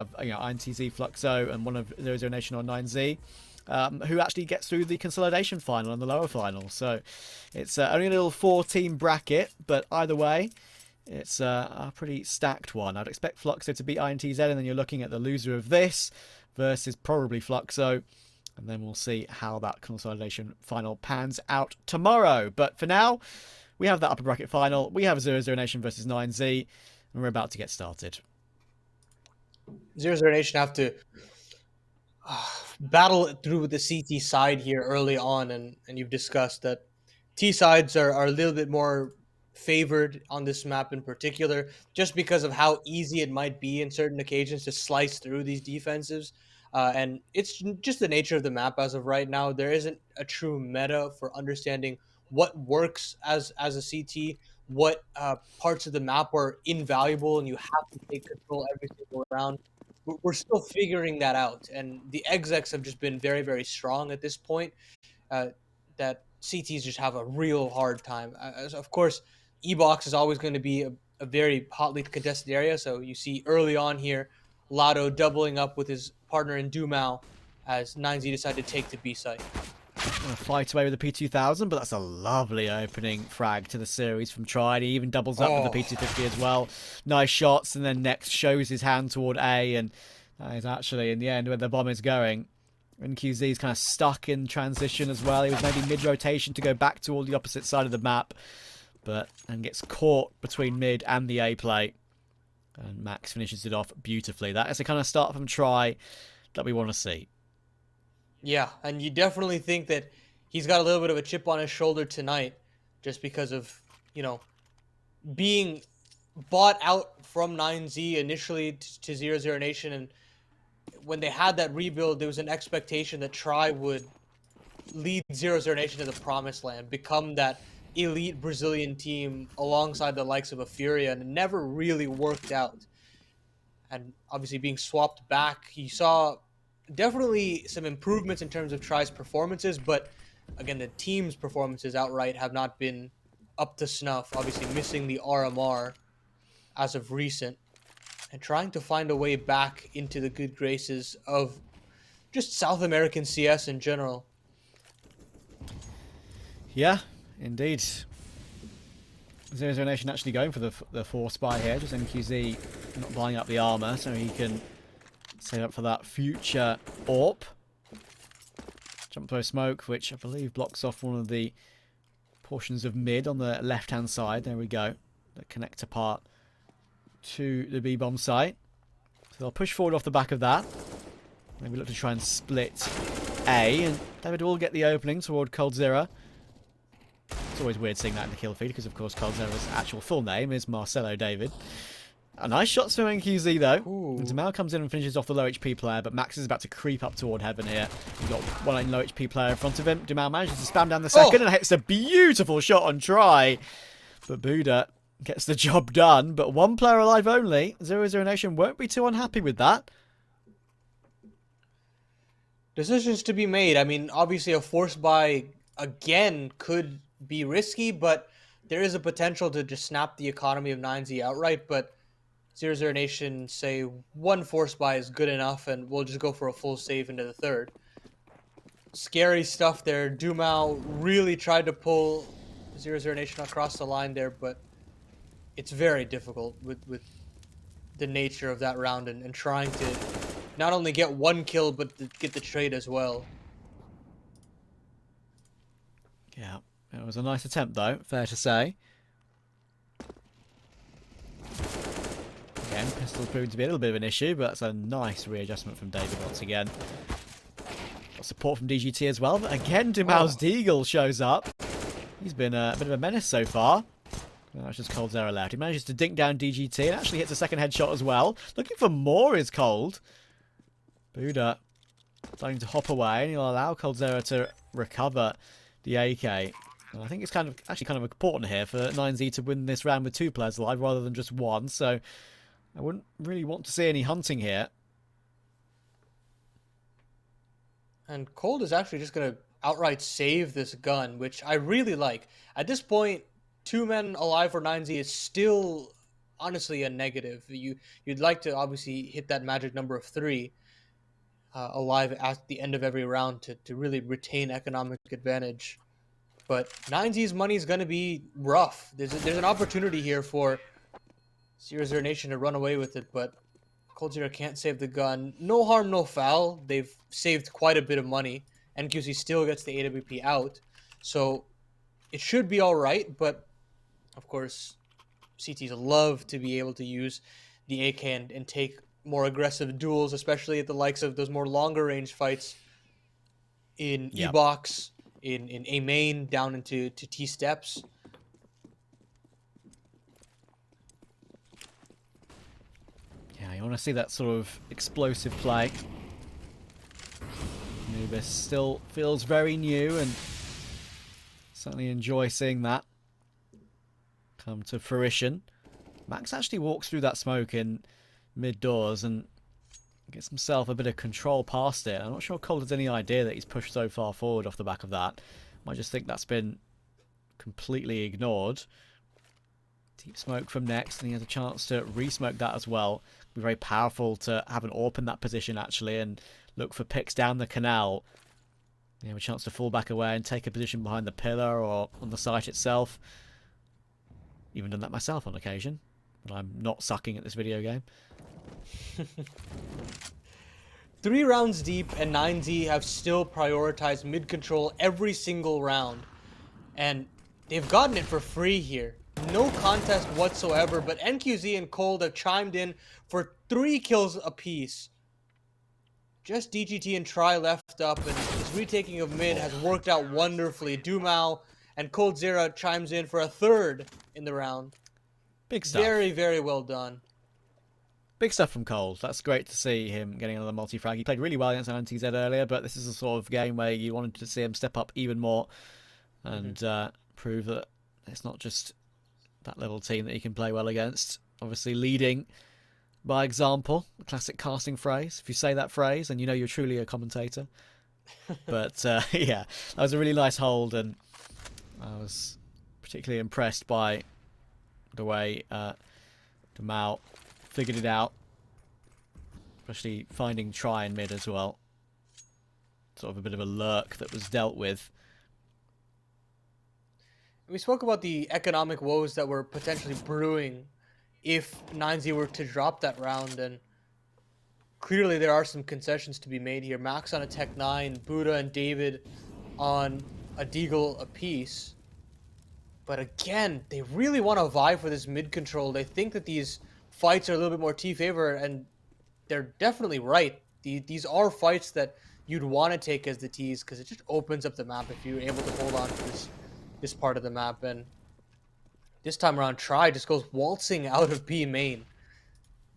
INTZ Fluxo and one of 00Nation on 9Z. Who actually gets through the consolidation final and the lower final. So it's only a little 4-team bracket, but either way, it's a pretty stacked one. I'd expect Fluxo to beat INTZ, and then you're looking at the loser of this versus probably Fluxo. And then we'll see how that consolidation final pans out tomorrow. But for now, we have that upper bracket final. We have 00Nation versus 9Z, and we're about to get started. 00Nation have to battle it through the CT side here early on, and you've discussed that T sides are a little bit more favored on this map in particular, just because of how easy it might be in certain occasions to slice through these defensives. And it's just the nature of the map as of right now. There isn't a true meta for understanding what works as a CT, what parts of the map are invaluable, and you have to take control every single round. We're still figuring that out, and the execs have just been very, very strong at this point. Uh, that CTs just have a real hard time. Of course, E-Box is always going to be a very hotly contested area. So you see early on here, Lotto doubling up with his partner in Dumao as 9Z decided to take the B site. Gonna fight away with the P2000, but that's a lovely opening frag to the series from Tried. He even doubles up with the P250 as well. Nice shots, and then next shows his hand toward A, and that is actually in the end where the bomb is going. And QZ is kind of stuck in transition as well. He was maybe mid-rotation to go back to all the opposite side of the map, and gets caught between mid and the A plate. And Max finishes it off beautifully. That is the kind of start from Try that we want to see. Yeah, and you definitely think that he's got a little bit of a chip on his shoulder tonight just because of, being bought out from 9Z initially to 00Nation. And when they had that rebuild, there was an expectation that Try would lead 00Nation to the promised land, become that elite Brazilian team alongside the likes of a Furia, and it never really worked out. And obviously being swapped back, you saw definitely some improvements in terms of Try's performances, but again, the team's performances outright have not been up to snuff. Obviously missing the RMR as of recent, and trying to find a way back into the good graces of just South American CS in general. Yeah, indeed. 00Nation actually going for the force buy here. Just NQZ not buying up the armor so he can save up for that future AWP. Jump throw smoke, which I believe blocks off one of the portions of mid on the left-hand side. There we go. The connector part to the B-bomb site. So they'll push forward off the back of that. Maybe look to try and split A, and David will get the opening toward coldzera. It's always weird seeing that in the kill feed because, of course, coldzera's actual full name is Marcelo David. A nice shot from NQZ, though. And Dumao comes in and finishes off the low HP player, but Max is about to creep up toward heaven here. We've got one low HP player in front of him. Dumao manages to spam down the second and hits a beautiful shot on Try. But Buddha gets the job done, but one player alive only. 00Nation won't be too unhappy with that. Decisions to be made. I mean, obviously a force buy again could be risky, but there is a potential to just snap the economy of 9Z outright. But 00Nation say one force buy is good enough, and we'll just go for a full save into the third. Scary stuff there. Dumao really tried to pull 00Nation across the line there, but it's very difficult with the nature of that round and trying to not only get one kill, but to get the trade as well. Yeah, it was a nice attempt, though, fair to say. Again, pistol's proving to be a little bit of an issue, but that's a nice readjustment from David once again. Got support from DGT as well, but again, Dumao's Deagle shows up. He's been a bit of a menace so far. That's just coldzera left. He manages to dink down DGT and actually hits a second headshot as well. Looking for more is Cold. Buddha starting to hop away, and he'll allow coldzera to recover the AK. And I think it's actually kind of important here for 9Z to win this round with two players alive rather than just one. So I wouldn't really want to see any hunting here. And Cold is actually just going to outright save this gun, which I really like. At this point, two men alive for 9Z is still honestly a negative. You'd like to obviously hit that magic number of 3 alive at the end of every round to really retain economic advantage. But 9Z's money is going to be rough. There's an opportunity here for 00Nation to run away with it, but Cold Zero can't save the gun. No harm, no foul. They've saved quite a bit of money. NQC still gets the AWP out, so it should be all right. But of course, CTs love to be able to use the AK and take more aggressive duels, especially at the likes of those more longer range fights in E Yep. box, in A main, down into T steps. Yeah, you want to see that sort of explosive play. Anubis still feels very new, and certainly enjoy seeing that come to fruition. Max actually walks through that smoke in mid-doors and gets himself a bit of control past it. I'm not sure Cold has any idea that he's pushed so far forward off the back of that. Might just think that's been completely ignored. Deep smoke from next, and he has a chance to re-smoke that as well. It'd be very powerful to have an AWP in that position, actually, and look for picks down the canal. You have a chance to fall back away and take a position behind the pillar or on the site itself. Even done that myself on occasion, but I'm not sucking at this video game. 3 rounds deep, and 9Z have still prioritized mid control every single round. And they've gotten it for free here. No contest whatsoever, but NQZ and Cold have chimed in for 3 kills apiece. Just DGT and Try left up, and this retaking of mid has worked out wonderfully. Dumao and Cold Zero chimes in for a 3rd in the round. Big stuff. Very, very well done. Big stuff from Cold. That's great to see him getting another multi-frag. He played really well against NTZ earlier, but this is a sort of game where you wanted to see him step up even more and prove that it's not just that little team that he can play well against. Obviously leading by example, the classic casting phrase. If you say that phrase, then you know you're truly a commentator. But yeah, that was a really nice hold, and I was particularly impressed by the way Dumao figured it out, especially finding Try in mid as well. Sort of a bit of a lurk that was dealt with. We spoke about the economic woes that were potentially brewing if 9Z were to drop that round, and clearly there are some concessions to be made here. Max on a Tech 9, Buddha and David on a Deagle apiece. But again, they really want to vie for this mid control. They think that these fights are a little bit more T-favor, and they're definitely right. These are fights that you'd want to take as the Ts, because it just opens up the map if you're able to hold on to this part of the map. And this time around, Try just goes waltzing out of B main.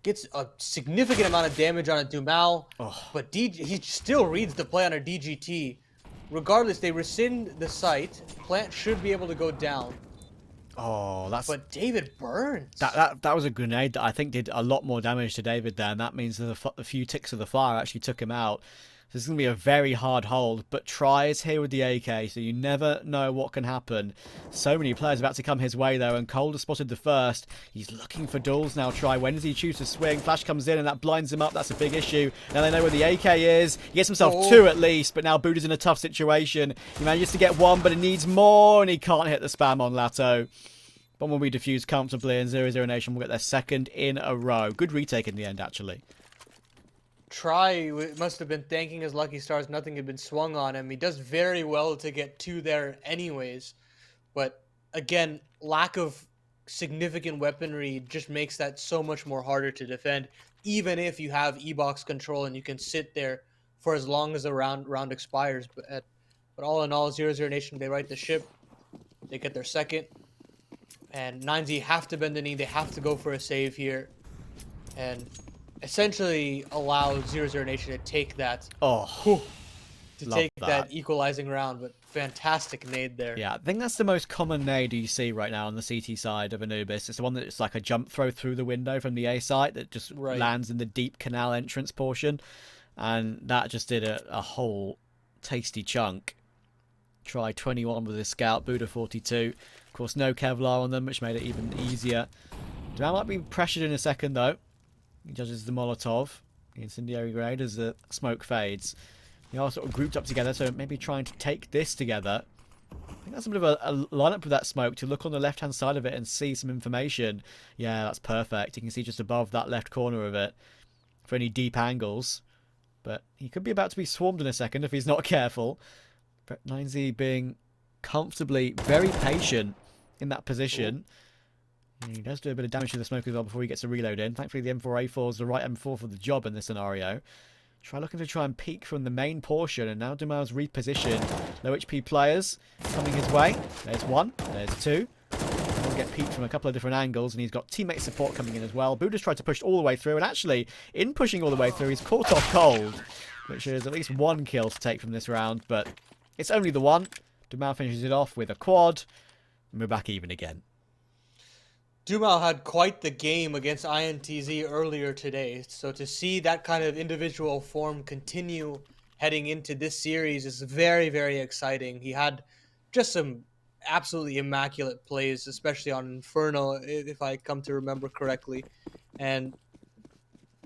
Gets a significant amount of damage on a Dumao, but he still reads the play on a DGT. Regardless, they rescind the site. Plant should be able to go down. Oh, that's... But David burns. That was a grenade that I think did a lot more damage to David there, and that means that a few ticks of the fire actually took him out. So this is going to be a very hard hold, but Try is here with the AK, so you never know what can happen. So many players about to come his way, though, and Cold has spotted the first. He's looking for duels now, Try. When does he choose to swing? Flash comes in, and that blinds him up. That's a big issue. Now they know where the AK is. He gets himself 2 at least, but now Buddha's in a tough situation. He manages to get 1, but he needs more, and he can't hit the spam on Lato. Bomb will be defused comfortably, and 00Nation will get their 2nd in a row. Good retake in the end, actually. Try must have been thanking his lucky stars nothing had been swung on him. He does very well to get 2 there anyways. But again, lack of significant weaponry just makes that so much more harder to defend, even if you have E-box control and you can sit there for as long as the round expires. But all in all, 00Nation, they right the ship. They get their 2nd. And 9Z have to bend the knee. They have to go for a save here. And essentially allow 00Nation to take that. Take that equalizing round, but fantastic nade there. Yeah, I think that's the most common nade you see right now on the CT side of Anubis. It's the one that's like a jump throw through the window from the A site that just lands in the deep canal entrance portion. And that just did a whole tasty chunk. Try 21 with his scout, Buddha 42. Of course, no Kevlar on them, which made it even easier Dumal might be pressured in a second, though. He judges the Molotov. The incendiary grenade as the smoke fades. They are sort of grouped up together, so maybe trying to take this together. I think that's a bit of a lineup with that smoke to look on the left-hand side of it and see some information. Yeah, that's perfect. You can see just above that left corner of it for any deep angles. But he could be about to be swarmed in a second if he's not careful. But 9Z being comfortably very patient in that position. And he does do a bit of damage to the smoke as well before he gets a reload in. Thankfully, the M4A4 is the right M4 for the job in this scenario. Looking to try and peek from the main portion, and now Dumal's repositioned. Low HP players coming his way. There's one, there's two. He'll get peeked from a couple of different angles, and he's got teammate support coming in as well. Buddha's tried to push all the way through, and actually, in pushing all the way through, he's caught off cold, which is at least one kill to take from this round, but it's only the one. Dumal finishes it off with a quad, and we're back even again. Dumal had quite the game against INTZ earlier today, so to see that kind of individual form continue heading into this series is very, very exciting. He had just some absolutely immaculate plays, especially on Inferno, if I come to remember correctly. And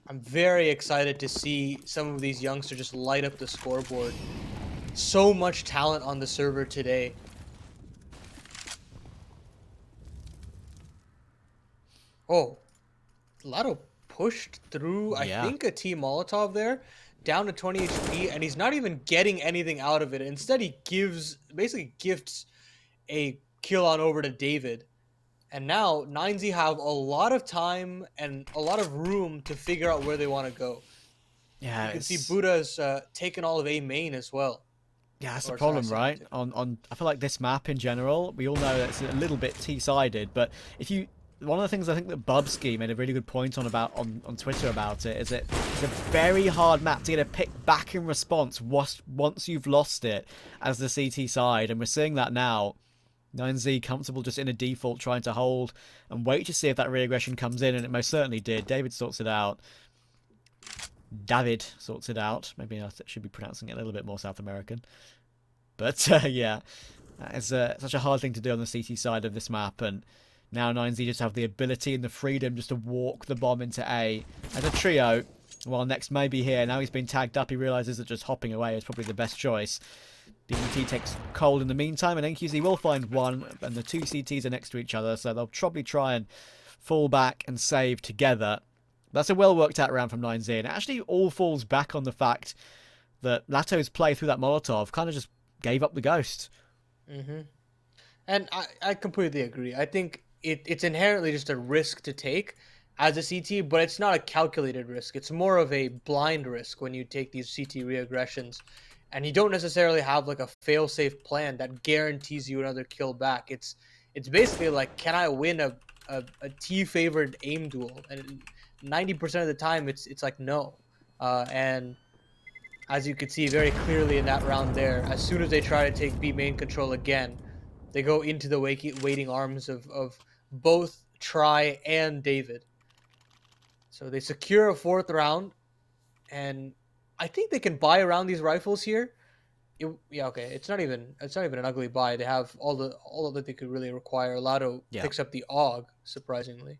I'm very excited to see some of these youngsters just light up the scoreboard. So much talent on the server today. Oh, Lotto pushed through, I think, a T Molotov there, down to 20 HP, and he's not even getting anything out of it. Instead, he basically gifts a kill on over to David. And now, 9Z have a lot of time and a lot of room to figure out where they want to go. Yeah, you can see Buddha's taken all of A main as well. Yeah, that's the problem, right? I feel like this map in general, we all know that it's a little bit T-sided, but one of the things I think that Bubsky made a really good point on Twitter about it is that it's a very hard map to get a pick back in response once you've lost it as the CT side, and we're seeing that now. 9Z comfortable just in a default trying to hold and wait to see if that reaggression comes in, and it most certainly did. David sorts it out. David sorts it out. Maybe I should be pronouncing it a little bit more South American. But yeah, it's such a hard thing to do on the CT side of this map, and now 9Z just have the ability and the freedom just to walk the bomb into A as a trio, while Next may be here. Now he's been tagged up, he realises that just hopping away is probably the best choice. DBT takes cold in the meantime, and NQZ will find one, and the two CTs are next to each other, so they'll probably try and fall back and save together. That's a well worked out round from 9Z, and it actually all falls back on the fact that Lato's play through that Molotov kind of just gave up the ghost. And I completely agree. I think it's inherently just a risk to take as a CT, but it's not a calculated risk. It's more of a blind risk when you take these CT reaggressions, and you don't necessarily have like a fail-safe plan that guarantees you another kill back. It's basically like, can I win a T-favored aim duel? And 90% of the time, it's like no. And as you could see very clearly in that round there, as soon as they try to take B main control again, they go into the waiting arms of both Tri and David. So they secure a fourth round, and I think they can buy around these rifles here. Yeah, okay. It's not even an ugly buy. They have all that they could really require. Lotto picks up the AUG, surprisingly.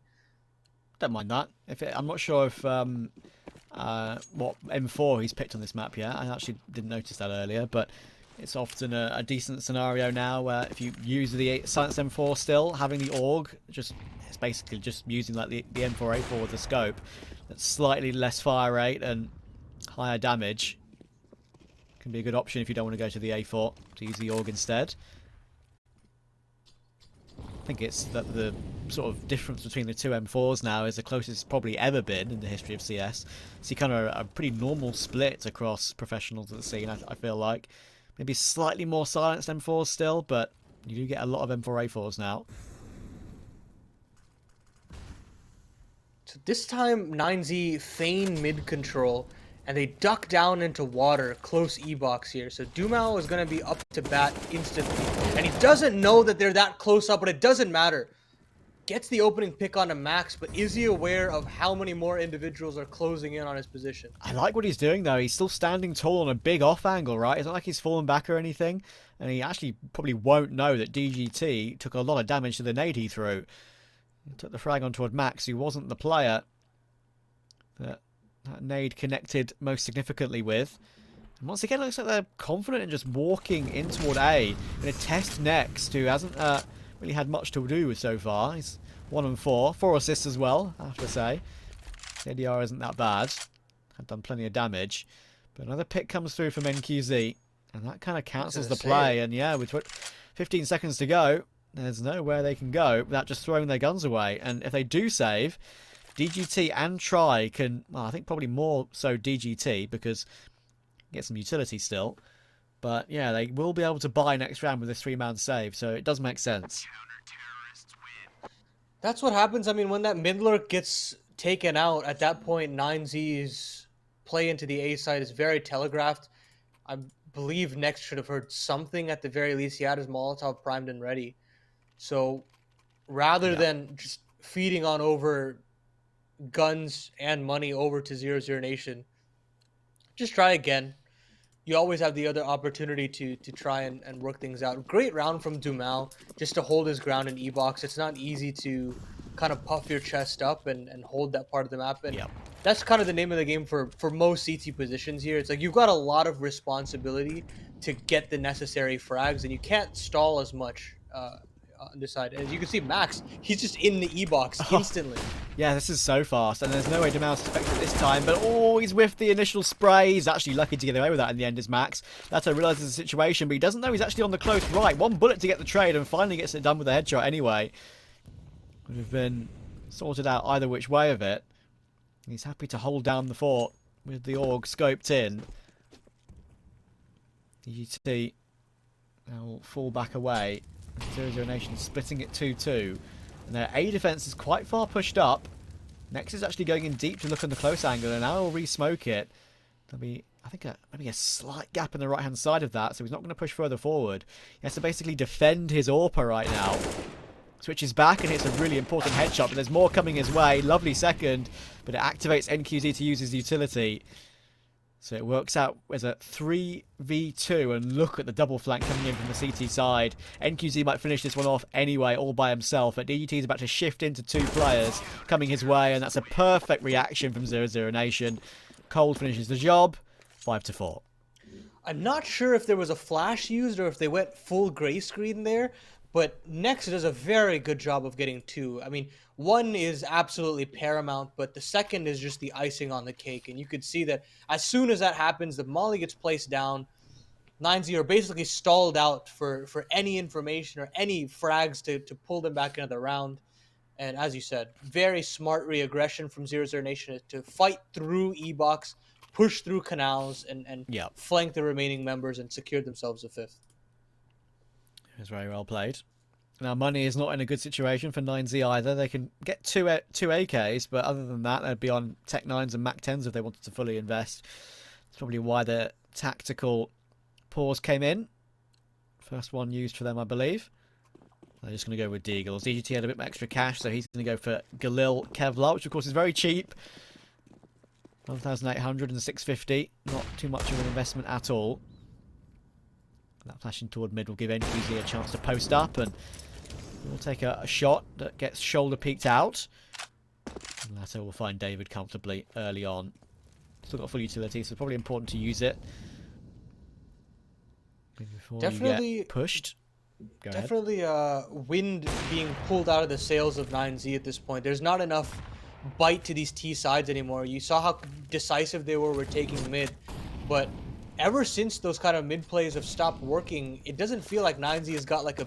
Don't mind that. I'm not sure if what M4 he's picked on this map yet. I actually didn't notice that earlier, but it's often a decent scenario now where if you use the Silence M4 still, having the AUG, it's basically just using like the M4A4 with the scope. That's slightly less fire rate and higher damage. Can be a good option if you don't want to go to the A4 to use the AUG instead. I think it's that the sort of difference between the two M4s now is the closest it's probably ever been in the history of CS. See kind of a pretty normal split across professionals at the scene, I feel like. Maybe slightly more silenced M4s still, but you do get a lot of M4A4s now. So this time 9Z feign mid control, and they duck down into water, close E-box here. So Dumal is going to be up to bat instantly. And he doesn't know that they're that close up, but it doesn't matter. Gets the opening pick on a Max, but is he aware of how many more individuals are closing in on his position? I like what he's doing, though. He's still standing tall on a big off angle, right? It's not like he's fallen back or anything. And he actually probably won't know that DGT took a lot of damage to the nade he threw. He took the frag on toward Max, who wasn't the player that nade connected most significantly with. And once again, it looks like they're confident in just walking in toward A. Going to test Next, who hasn't really had much to do with so far. He's 1 and 4. 4 assists as well, I have to say. The ADR isn't that bad. Had done plenty of damage. But another pick comes through from NQZ. And that kind of cancels the play. And yeah, with 15 seconds to go, there's nowhere they can go without just throwing their guns away. And if they do save, DGT and Try can, well, I think probably more so DGT, because get some utility still. But yeah, they will be able to buy next round with this 3-man save, so it does make sense. That's what happens. I mean, when that mid lurk gets taken out, at that point, 9Z's play into the A side is very telegraphed. I believe Next should have heard something at the very least. He had his Molotov primed and ready. So rather than just feeding on over guns and money over to 00Nation, just try again. You always have the other opportunity to try and work things out. Great round from Dumal, just to hold his ground in E-Box. It's not easy to kind of puff your chest up and hold that part of the map. And that's kind of the name of the game for most CT positions here. It's like you've got a lot of responsibility to get the necessary frags, and you can't stall as much on this side. As you can see, Max, he's just in the E-Box instantly. Yeah, this is so fast, and there's no way Dumal's expected this time, but oh, he's whiffed the initial spray. He's actually lucky to get away with that in the end, is Max. Lato realises the situation, but he doesn't know he's actually on the close right. 1 bullet to get the trade, and finally gets it done with a headshot anyway. Would have been sorted out either which way of it. He's happy to hold down the fort with the AUG scoped in. DGT will fall back away. 00Nation splitting it 2-2. And their A defense is quite far pushed up. Next is actually going in deep to look on the close angle, and now he'll re-smoke it. There'll be, I think, maybe a slight gap in the right-hand side of that, so he's not going to push further forward. He has to basically defend his AWPer right now. Switches back and hits a really important headshot, but there's more coming his way. Lovely second, but it activates NQZ to use his utility. So it works out as a 3v2, and look at the double flank coming in from the CT side. NQZ might finish this one off anyway, all by himself, but DGT is about to shift into 2 players coming his way, and that's a perfect reaction from 00Nation. Cold finishes the job, 5-4. I'm not sure if there was a flash used or if they went full gray screen there, but Next does a very good job of getting 2. I mean, 1 is absolutely paramount, but the second is just the icing on the cake. And you could see that as soon as that happens, the molly gets placed down. 9Z are basically stalled out for any information or any frags to pull them back into the round. And as you said, very smart re-aggression from 00Nation to fight through E-Box, push through canals, and flank the remaining members and secure themselves a 5th. It was very well played. Now, money is not in a good situation for 9Z either. They can get two AKs, but other than that, they'd be on Tech 9s and Mac 10s if they wanted to fully invest. That's probably why the tactical pause came in. First one used for them, I believe. They're just going to go with Deagles. DGT had a bit extra cash, so he's going to go for Galil Kevlar, which of course is very cheap. 1,800 and 650. Not too much of an investment at all. That flashing toward mid will give NQZ a chance to post up, and we'll take a shot that gets shoulder peeked out. And Lato will find David comfortably early on. Still got full utility, so probably important to use it. Before definitely you get pushed. Definitely wind being pulled out of the sails of 9Z at this point. There's not enough bite to these T sides anymore. You saw how decisive they were taking mid, but ever since those kind of mid plays have stopped working, it doesn't feel like 9Z has got like a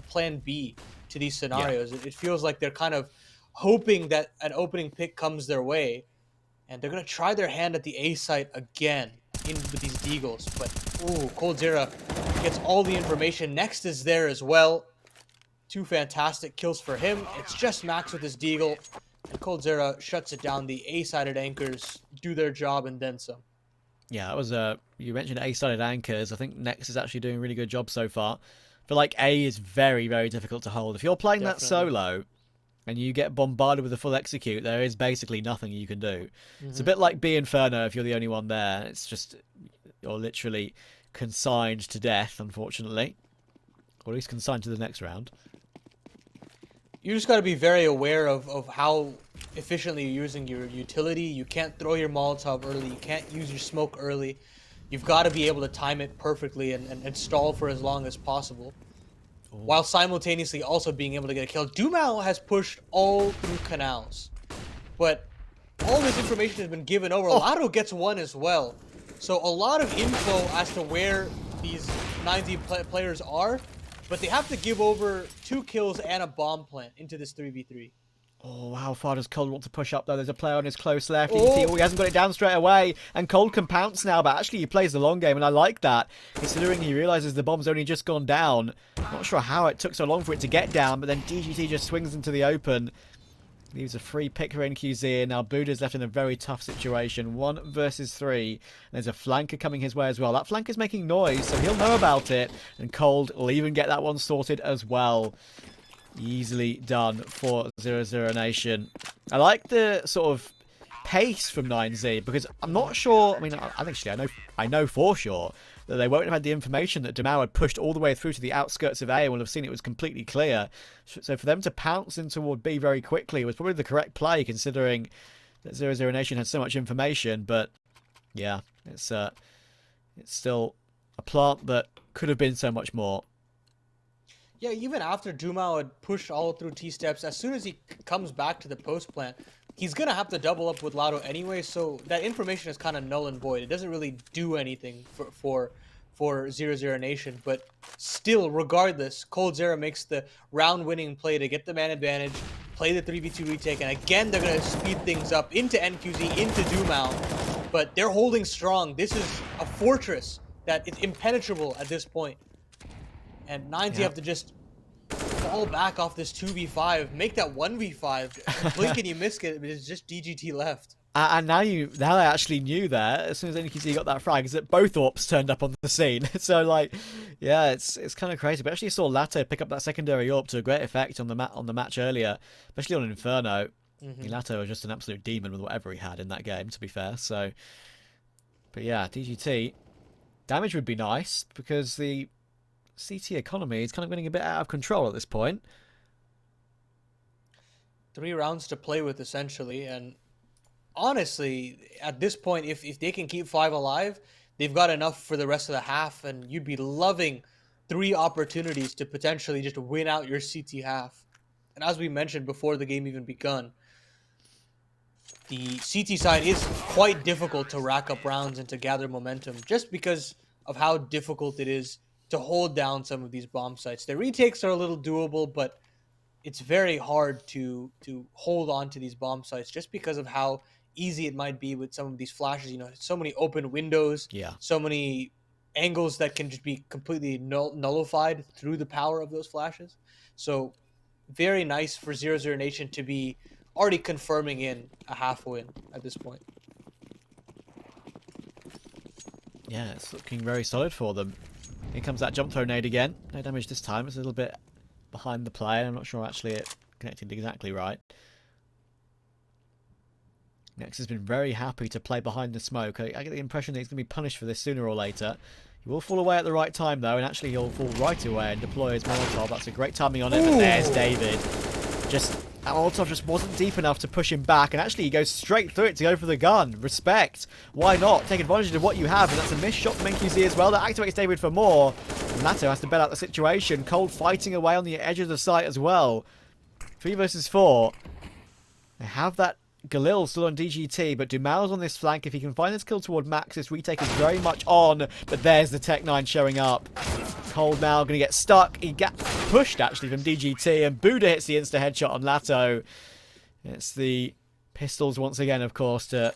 plan B to these scenarios. It feels like they're kind of hoping that an opening pick comes their way, and they're gonna try their hand at the A site again in with these Deagles. But ooh, Coldzera gets all the information. Next is there as well. 2 fantastic kills for him. It's just Max with his Deagle, and Coldzera shuts it down. The A-sided anchors do their job and then some. Yeah, that was you mentioned A-sided anchors. I think Next is actually doing a really good job so far. I feel like A is very, very difficult to hold. If you're playing that solo and you get bombarded with a full execute, there is basically nothing you can do. It's a bit like B Inferno if you're the only one there. It's just, you're literally consigned to death, unfortunately. Or at least consigned to the next round. You just got to be very aware of how efficiently you're using your utility. You can't throw your Molotov early. You can't use your smoke early. You've got to be able to time it perfectly and stall for as long as possible, Oh, while simultaneously also being able to get a kill. Dumao has pushed all through canals, but all this information has been given over. oh, Lotto gets one as well. So a lot of info as to where these 90 players are, but they have to give over 2 kills and a bomb plant into this 3v3. oh, how far does Cold want to push up, though? There's a player on his close left. You can see, Oh, oh, he hasn't got it down straight away. And Cold can pounce now, but actually he plays the long game, and I like that, considering he realizes the bomb's only just gone down. Not sure how it took so long for it to get down, but then DGT just swings into the open. Leaves a free pick for NQZ, and now Buddha's left in a very tough situation. 1 versus 3. And there's a flanker coming his way as well. That flanker's making noise, so he'll know about it. And Cold will even get that one sorted as well. Easily done for 00Nation. I like the sort of pace from 9Z, because I'm not sure. I mean, I know for sure that they won't have had the information that Demau had pushed all the way through to the outskirts of A and will have seen it was completely clear. So for them to pounce in toward B very quickly was probably the correct play, considering that 00Nation had so much information. But yeah, it's still a plant that could have been so much more. yeah, even after Dumao had pushed all through T-steps, as soon as he comes back to the post plant, he's going to have to double up with Lotto anyway, so that information is kind of null and void. It doesn't really do anything for 00Nation, but still, regardless, Cold Zero makes the round-winning play to get the man advantage, play the 3v2 retake, and again, they're going to speed things up into NQZ, into Dumao, but they're holding strong. This is a fortress that is impenetrable at this point. And Nines, you Yeah. have to just fall back off this 2v5, make that 1v5. Blink and you miss it, but it's just DGT left. And now I actually knew that as soon as NQZ got that frag, is that both AWPs turned up on the scene. So like, yeah, it's kind of crazy. But actually saw Lato pick up that secondary AWP to a great effect on the match earlier, especially on Inferno. Lato was just an absolute demon with whatever he had in that game, to be fair. So, but yeah, DGT damage would be nice, because the CT economy is kind of getting a bit out of control at this point. 3 rounds to play with, essentially, and honestly, at this point, if they can keep 5 alive, they've got enough for the rest of the half, and you'd be loving 3 opportunities to potentially just win out your CT half. And as we mentioned before the game even begun, the CT side is quite difficult to rack up rounds and to gather momentum, just because of how difficult it is to hold down some of these bomb sites. The retakes are a little doable, but it's very hard to hold on to these bomb sites just because of how easy it might be with some of these flashes. You know, so many open windows, Yeah. so many angles that can just be completely nullified through the power of those flashes. So very nice for 00Nation to be already confirming in a half win at this point. Yeah, it's looking very solid for them. Here comes that jump throw nade again. No damage this time. It's a little bit behind the play. I'm not sure actually it connected exactly right. Nex has been very happy to play behind the smoke. I get the impression that he's going to be punished for this sooner or later. He will fall away at the right time, though, and actually he'll fall right away and deploy his Molotov. That's a great timing on it, but there's David. That Molotov just wasn't deep enough to push him back, and actually he goes straight through it to go for the gun. Respect. Why not? Take advantage of what you have, and that's a missed shot from NQZ as well. That activates David for more. And Nato has to bail out the situation. Cold fighting away on the edge of the site as well. 3 versus 4. They have that Galil still on DGT, but Dumal's on this flank. If he can find this kill toward Max, this retake is very much on. But there's the Tech 9 showing up. Cold now going to get stuck. He got pushed, actually, from DGT, and Buddha hits the insta-headshot on Lato. It's the pistols once again, of course, to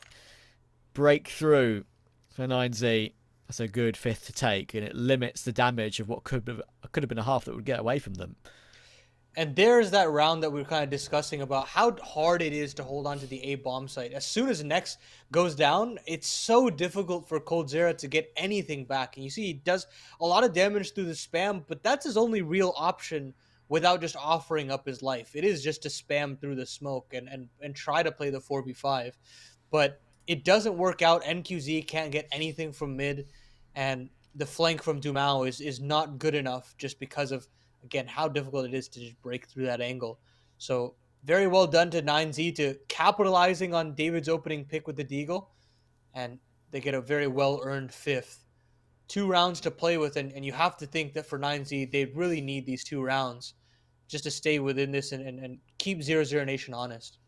break through for 9Z. That's a good 5th to take, and it limits the damage of what could have been a half that would get away from them. And there's that round that we were kind of discussing about how hard it is to hold on to the A bomb site. As soon as Nex goes down, it's so difficult for Cold Zero to get anything back. And you see he does a lot of damage through the spam, but that's his only real option without just offering up his life. It is just to spam through the smoke and try to play the 4v5. But it doesn't work out. NQZ can't get anything from mid, and the flank from Dumao is not good enough just because of, again, how difficult it is to just break through that angle. So very well done to 9Z to capitalizing on David's opening pick with the Deagle, and they get a very well earned fifth. 2 rounds to play with, and you have to think that for 9Z, they really need these 2 rounds just to stay within this and keep 00Nation honest.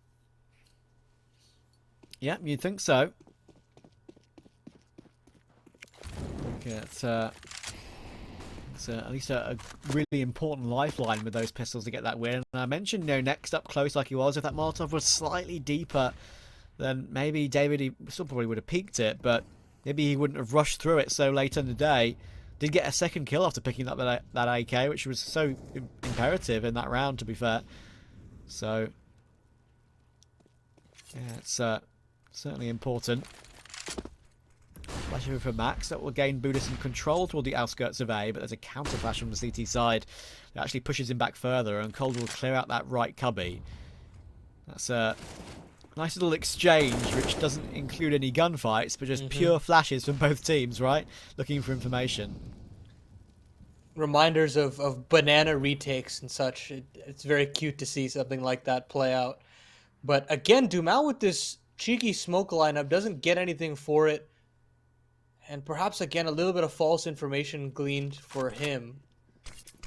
Yeah, you'd think so. It's at least a really important lifeline with those pistols to get that win. And I mentioned, next up close like he was, if that Molotov was slightly deeper, then maybe David, he still probably would have peaked it, but maybe he wouldn't have rushed through it so late in the day. Did get a second kill after picking up that AK, which was so imperative in that round, to be fair. So, yeah, it's certainly important. Flash over for Max. That will gain Buddha some control toward the outskirts of A, but there's a counter flash from the CT side that actually pushes him back further, and Cold will clear out that right cubby. That's a nice little exchange, which doesn't include any gunfights, but just pure flashes from both teams, right? Looking for information. Reminders of banana retakes and such. It's very cute to see something like that play out. But again, Dumal with this cheeky smoke lineup doesn't get anything for it. And perhaps again a little bit of false information gleaned for him.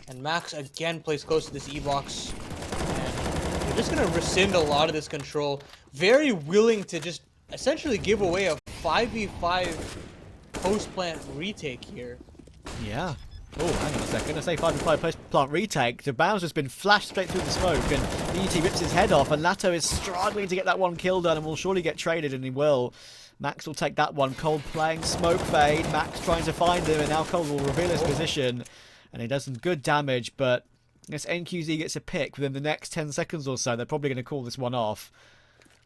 And Max again plays close to this E-box. And they're just going to rescind a lot of this control. Very willing to just essentially give away a 5v5 post-plant retake here. Yeah. Oh, hang on a second. I say 5v5 post-plant retake. The Bounce has been flashed straight through the smoke, and ET rips his head off, and Lato is struggling to get that one kill done, and will surely get traded, and he will. Max will take that one. Cold playing smoke fade. Max trying to find him, and now Cold will reveal his position. And he does some good damage, but I guess NQZ gets a pick within the next 10 seconds or so. They're probably going to call this one off.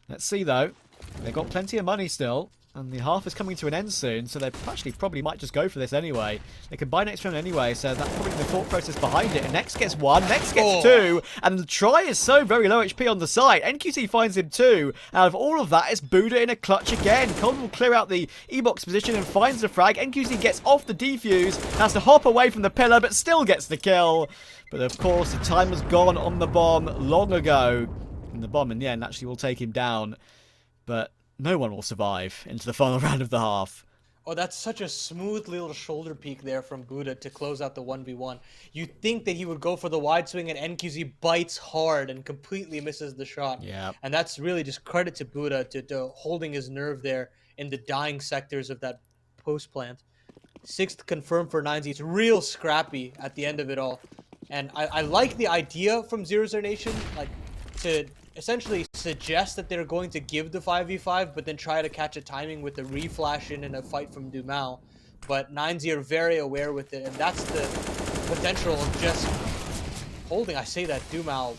Let's see, though. They've got plenty of money still, and the half is coming to an end soon, so they actually probably might just go for this anyway. They can buy next round anyway, so that's probably the thought process behind it. And Next gets one, Next gets two, and the try is so very low HP on the side. NQC finds him two. Out of all of that, it's Buddha in a clutch again. Cold will clear out the E-box position and finds the frag. NQC gets off the defuse, has to hop away from the pillar, but still gets the kill. But of course, the time was gone on the bomb long ago. And the bomb in the end actually will take him down. But no one will survive into the final round of the half. Oh, that's such a smooth little shoulder peek there from Buddha to close out the 1v1. You'd think that he would go for the wide swing, and NQZ bites hard and completely misses the shot. Yeah. And that's really just credit to Buddha to holding his nerve there in the dying sectors of that post plant. Sixth confirmed for 9Z. It's real scrappy at the end of it all. And I like the idea from 00Nation, like, to essentially suggest that they're going to give the 5v5, but then try to catch a timing with the reflash in a fight from Dumal. But 9Z are very aware with it, and that's the potential of just holding. I say that Dumal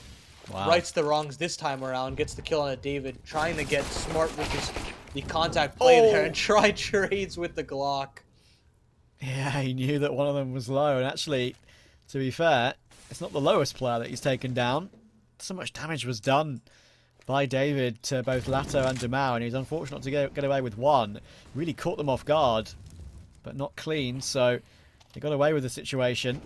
rights the wrongs this time around, gets the kill on a David, trying to get smart with the contact play there, and try trades with the Glock. Yeah, he knew that one of them was low, and actually, to be fair, it's not the lowest player that he's taken down. So much damage was done by David to both Lato and Dumal, and he's unfortunate to get away with one. Really caught them off guard, but not clean, so he got away with the situation.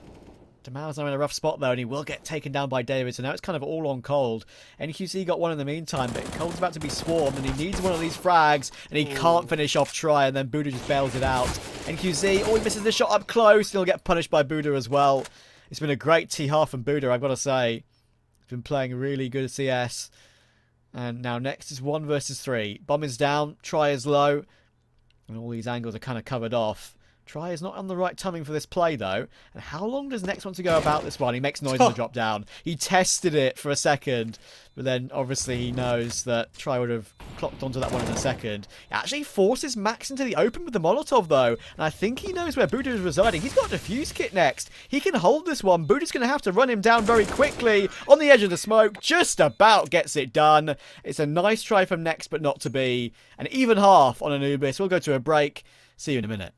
Dumal's now in a rough spot though, and he will get taken down by David, so now it's kind of all on Cold. NQC got one in the meantime, but Cold's about to be swarmed, and he needs one of these frags, and he can't finish off try, and then Buddha just bails it out. NQC, he misses the shot up close, and he'll get punished by Buddha as well. It's been a great T-half from Buddha, I've got to say. Been playing really good CS, and now Next is 1 versus 3. Bomb is down, try is low, and all these angles are kind of covered off. Try is not on the right timing for this play though. And how long does Next want to go about this one? He makes noise on the drop down. He tested it for a second, but then obviously he knows that Try would have clocked onto that one in a second. He actually forces Max into the open with the Molotov though, and I think he knows where Buddha is residing. He's got a defuse kit Next. He can hold this one. Buddha's going to have to run him down very quickly on the edge of the smoke. Just about gets it done. It's a nice try from Next, but not to be. An even half on Anubis. We'll go to a break. See you in a minute.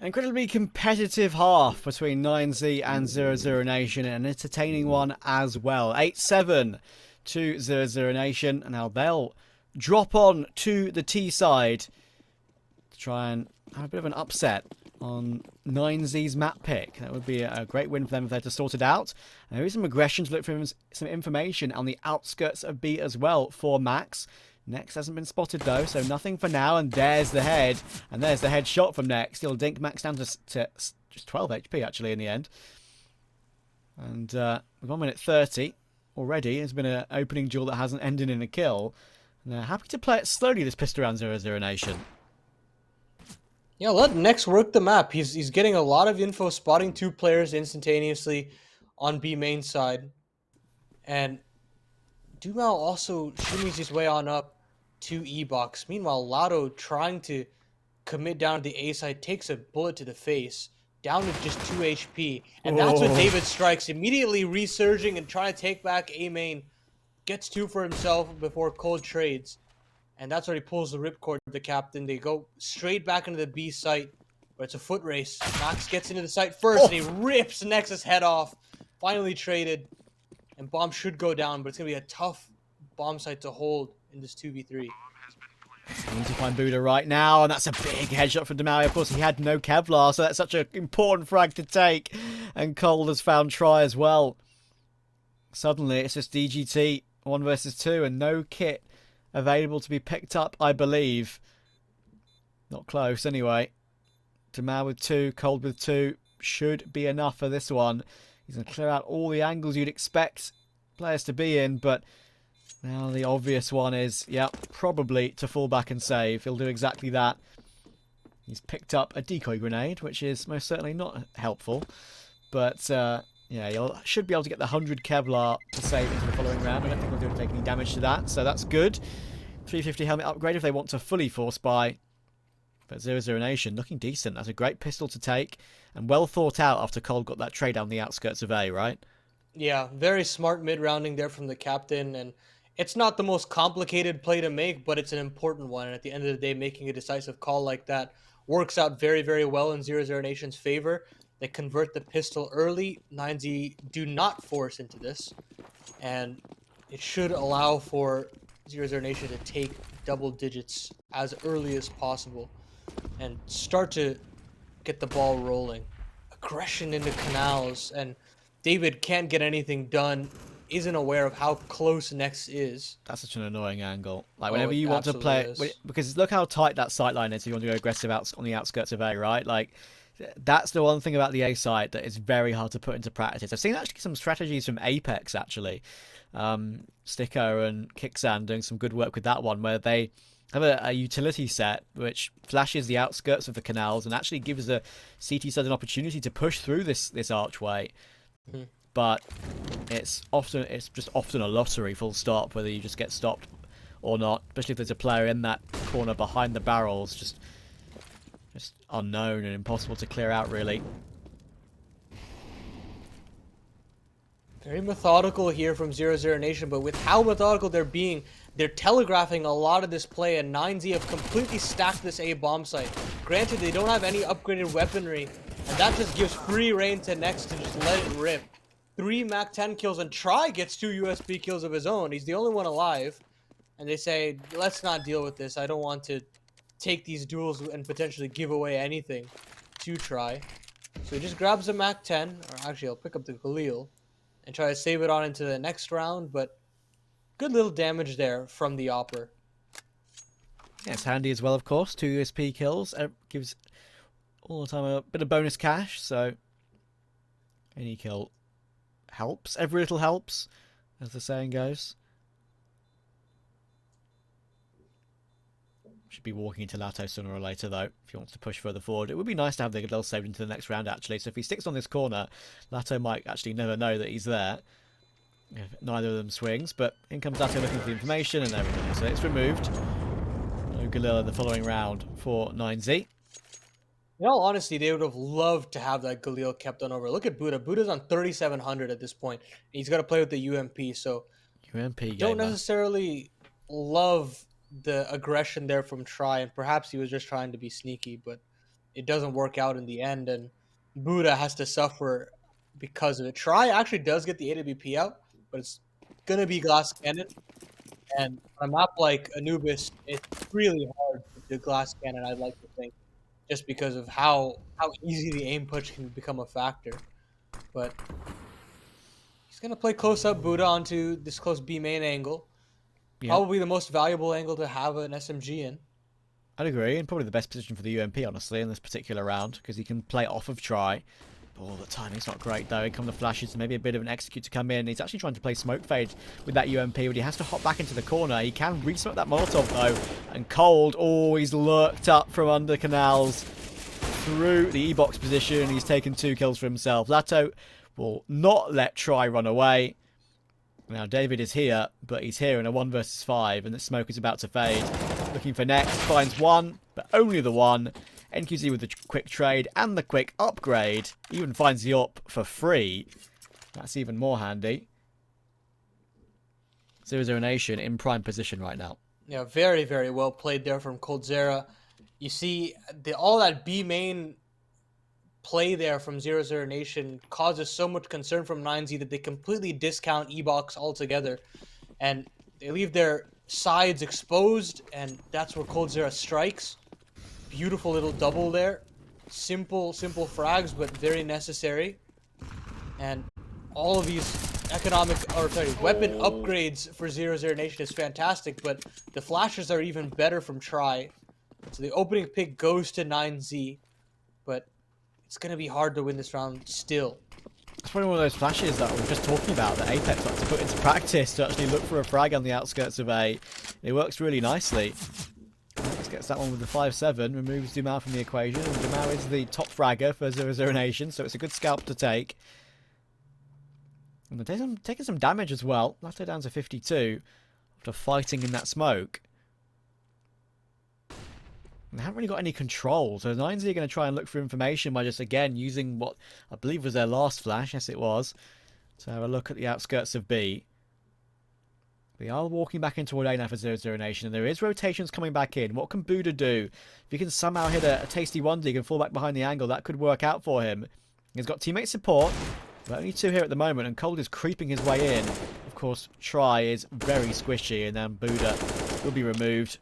An incredibly competitive half between 9Z and 00Nation, an entertaining one as well. 8-7 to 00Nation, and now they'll drop on to the T side to try and have a bit of an upset on 9Z's map pick. That would be a great win for them if they're to sort it out. And there is some aggression to look for some information on the outskirts of B as well for Max. Next hasn't been spotted though, so nothing for now. And there's the head, and there's the headshot from Next. He'll dink Max down to just 12 HP actually in the end. And with 1 minute 30 already, there's been an opening duel that hasn't ended in a kill. And they're happy to play it slowly, this pistol round 00Nation. Yeah, let Next work the map. He's getting a lot of info, spotting 2 players instantaneously on B main side. And Dumao also shimmies his way on up to E box. Meanwhile, Lotto trying to commit down to the A side, takes a bullet to the face, down to just 2 HP. And that's when David strikes, immediately resurging and trying to take back A main. Gets 2 for himself before Cold trades. And that's where he pulls the ripcord of the captain. They go straight back into the B site, where it's a foot race. Max gets into the site first, and he rips Nexus head off. Finally traded, and bomb should go down, but it's going to be a tough bomb site to hold in this 2v3. Need to find Buddha right now, and that's a big headshot from Demario. Of course, he had no Kevlar, so that's such an important frag to take. And Cold has found Try as well. Suddenly, it's just DGT 1 versus 2, and no kit available to be picked up, I believe. Not close, anyway. Demal with 2, Cold with 2. Should be enough for this one. He's going to clear out all the angles you'd expect players to be in, but now the obvious one is, probably to fall back and save. He'll do exactly that. He's picked up a decoy grenade, which is most certainly not helpful. But, yeah, he should be able to get the 100 Kevlar to save into the following round. I don't think he'll take any damage to that, so that's good. 350 helmet upgrade if they want to fully force buy. But 00Nation looking decent. That's a great pistol to take, and well thought out after Cold got that trade down the outskirts of A, right? Yeah, very smart mid-rounding there from the captain, and it's not the most complicated play to make, but it's an important one. And at the end of the day, making a decisive call like that works out very, very well in 00Nation's favor. They convert the pistol early. 9Z do not force into this, and it should allow for 00Nation to take double digits as early as possible and start to get the ball rolling. Aggression into canals, and David can't get anything done, isn't aware of how close Next is. That's such an annoying angle. Like, whenever you want to play... Because look how tight that sightline is if you want to go aggressive on the outskirts of A, right? Like, that's the one thing about the A side that is very hard to put into practice. I've seen actually some strategies from Apex, actually. Sticker and Kicksand doing some good work with that one, where they have a utility set which flashes the outskirts of the canals and actually gives the CT side an opportunity to push through this archway. But it's just often a lottery, full stop, whether you just get stopped or not. Especially if there's a player in that corner behind the barrels, just unknown and impossible to clear out, really. Very methodical here from 00Nation, but with how methodical they're being, they're telegraphing a lot of this play, and 9Z have completely stacked this A bomb site. Granted, they don't have any upgraded weaponry, and that just gives free reign to Next to just let it rip. 3 Mac 10 kills, and Try gets 2 USB kills of his own. He's the only one alive, and they say, let's not deal with this. I don't want to take these duels and potentially give away anything to Try. So he just grabs a Mac 10, or actually I'll pick up the Galil and try to save it on into the next round, but good little damage there from the Opper. Yeah, it's handy as well, of course. 2 USP kills. Gives all the time a bit of bonus cash, so any kill helps. Every little helps, as the saying goes. Should be walking into Lato sooner or later, though, if he wants to push further forward. It would be nice to have the Gadel saved into the next round, actually. So if he sticks on this corner, Lato might actually never know that he's there. If neither of them swings, but in comes Lato looking for the information, and there we go. So it's removed. No Galil in the following round for 9Z. In all honesty, they would have loved to have that Galil kept on over. Look at Buddha. Buddha's on 3,700 at this point. He's got to play with the UMP, so UMP gamer. Don't necessarily love the aggression there from Try, and perhaps he was just trying to be sneaky, but it doesn't work out in the end, and Buddha has to suffer because of it. Try actually does get the AWP out, but it's gonna be Glass Cannon. And on a map like Anubis, it's really hard to Glass Cannon, I'd like to think, just because of how easy the aim push can become a factor. But he's gonna play close up Buddha onto this close B main angle. Yeah, Probably the most valuable angle to have an SMG in. I'd agree, and probably the best position for the UMP, honestly, in this particular round, because he can play off of try. Oh, the timing's not great, though. Here come the flashes, maybe a bit of an execute to come in. He's actually trying to play smoke fade with that UMP, but he has to hop back into the corner. He can re-smoke that Molotov, though. And Cold, oh, he's lurked up from under canals through the E-box position. He's taken 2 kills for himself. Lato will not let Try run away. Now, David is here, but he's here in a 1 versus 5, and the smoke is about to fade. Looking for next, finds one, but only the one. NQZ with the quick trade and the quick upgrade. Even finds the up for free. That's even more handy. 00Nation in prime position right now. Yeah, very, very well played there from Coldzera. You see, all that B main play there from 00Nation causes so much concern from 9Z that they completely discount E-Box altogether. And they leave their sides exposed, and that's where Coldzera strikes. Beautiful little double there. Simple frags, but very necessary. And all of these weapon upgrades for 00Nation is fantastic, but the flashes are even better from Try. So the opening pick goes to 9Z, but it's going to be hard to win this round still. It's probably one of those flashes that we were just talking about that Apex like to put into practice to actually look for a frag on the outskirts of A. It works really nicely. Let's get that one with the 5-7, removes Dumas from the equation, and Dumas is the top fragger for 00Nation, so it's a good scalp to take. And they're taking some damage as well. Lato down to 52 after fighting in that smoke. And they haven't really got any control, so 9Z are going to try and look for information by just, again, using what I believe was their last flash. Yes, it was. So have a look at the outskirts of B. They are walking back into A now for 00Nation, and there is rotations coming back in. What can Buddha do? If he can somehow hit a tasty 1-dig and fall back behind the angle, that could work out for him. He's got teammate support, but only 2 here at the moment, and Cold is creeping his way in. Of course, Try is very squishy, and then Buddha will be removed.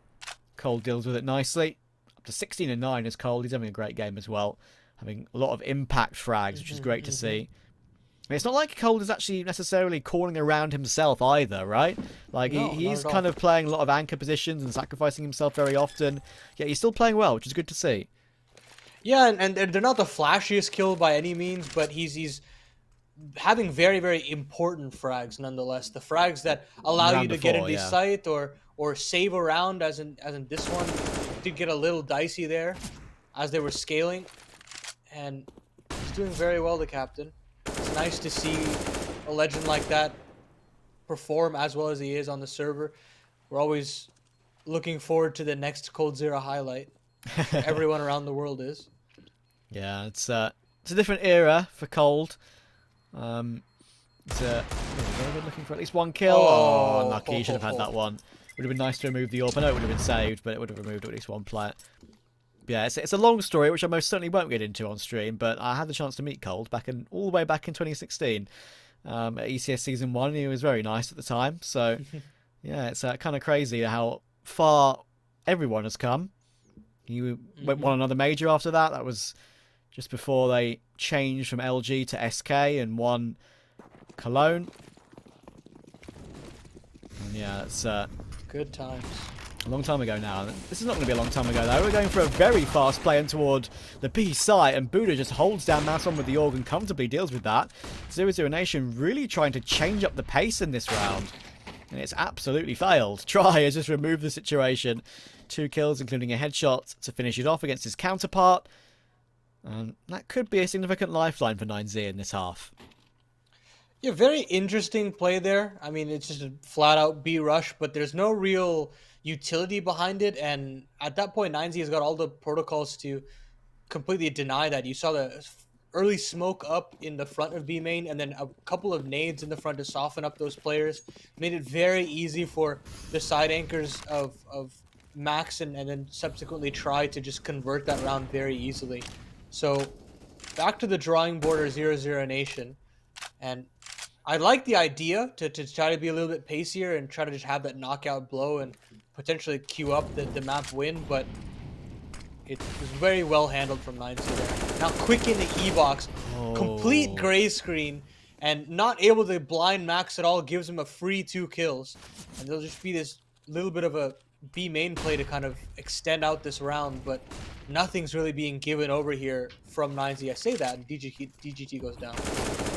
Cold deals with it nicely. Up to 16 and 9 is Cold. He's having a great game as well. Having a lot of impact frags, which is great to see. It's not like Cold is actually necessarily calling around himself either, right? Like, No, he's kind of playing a lot of anchor positions and sacrificing himself very often. Yet he's still playing well, which is good to see. Yeah, and they're not the flashiest kill by any means, but he's having very, very important frags nonetheless. The frags that allow Round you to before, get into yeah. sight or save a round, as in this one did get a little dicey there as they were scaling. And he's doing very well, the captain. It's nice to see a legend like that perform as well as he is on the server. We're always looking forward to the next Coldzera highlight. Everyone around the world is. Yeah, it's a different era for Cold. They're looking for at least 1 kill. Oh, unlucky. He should have had that one. Would have been nice to remove the AWP. I know it would have been saved, but it would have removed at least 1 player. But yeah, it's a long story, which I most certainly won't get into on stream, but I had the chance to meet Cold all the way back in 2016 at ECS Season 1. He was very nice at the time. So, yeah, it's kind of crazy how far everyone has come. He won another major after that. That was just before they changed from LG to SK and won Cologne. And yeah, it's Good times. a long time ago now. This is not going to be a long time ago, though. We're going for a very fast play in toward the B site, and Buddha just holds down Masson with the AUG and comfortably deals with that. 00Nation really trying to change up the pace in this round, and it's absolutely failed. Try has just removed the situation. 2 kills, including a headshot to finish it off against his counterpart. And that could be a significant lifeline for 9Z in this half. Yeah, very interesting play there. I mean, it's just a flat-out B rush, but there's no real utility behind it. And at that point, 9Z has got all the protocols to completely deny that. You saw the early smoke up in the front of B main, and then a couple of nades in the front to soften up those players. Made it very easy for the side anchors of Max and then subsequently try to just convert that round very easily. So back to the drawing board or 00Nation. And I like the idea to try to be a little bit pacier and try to just have that knockout blow and potentially queue up the map win, but it was very well handled from 9C there. Now quick in the E-box, complete Oh. gray screen, and not able to blind Max at all gives him a free 2 kills. And there'll just be this little bit of a B main play to kind of extend out this round, but nothing's really being given over here from 9Z. I say that, and DGT goes down.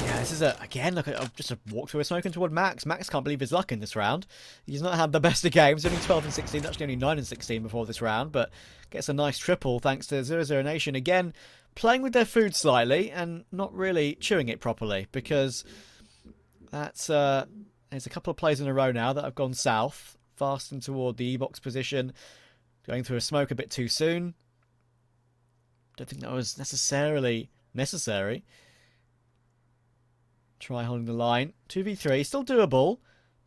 Yeah, this is again, look, just a walk through a smoke and toward Max. Max can't believe his luck in this round. He's not had the best of games, only 12 and 16, actually only 9 and 16 before this round, but gets a nice triple thanks to 00Nation. Again, playing with their food slightly and not really chewing it properly, because that's there's a couple of plays in a row now that have gone south, fasting toward the E-box position, going through a smoke a bit too soon. Don't think that was necessarily necessary. Try holding the line. 2v3, still doable.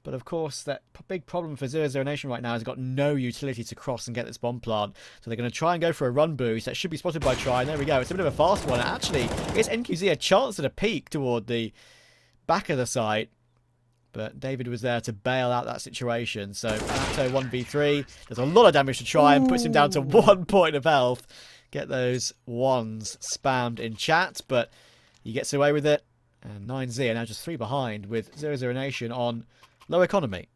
But of course, that big problem for 00Nation right now is got no utility to cross and get this bomb plant. So they're going to try and go for a run boost. That should be spotted by Try. And there we go. It's a bit of a fast one. Actually, it gives NQZ a chance at a peek toward the back of the site. But David was there to bail out that situation. So Anato 1v3. There's a lot of damage to Try and puts him down to 1 point of health. Get those ones spammed in chat. But he gets away with it. And 9Z are now just 3 behind with 00Nation on low economy.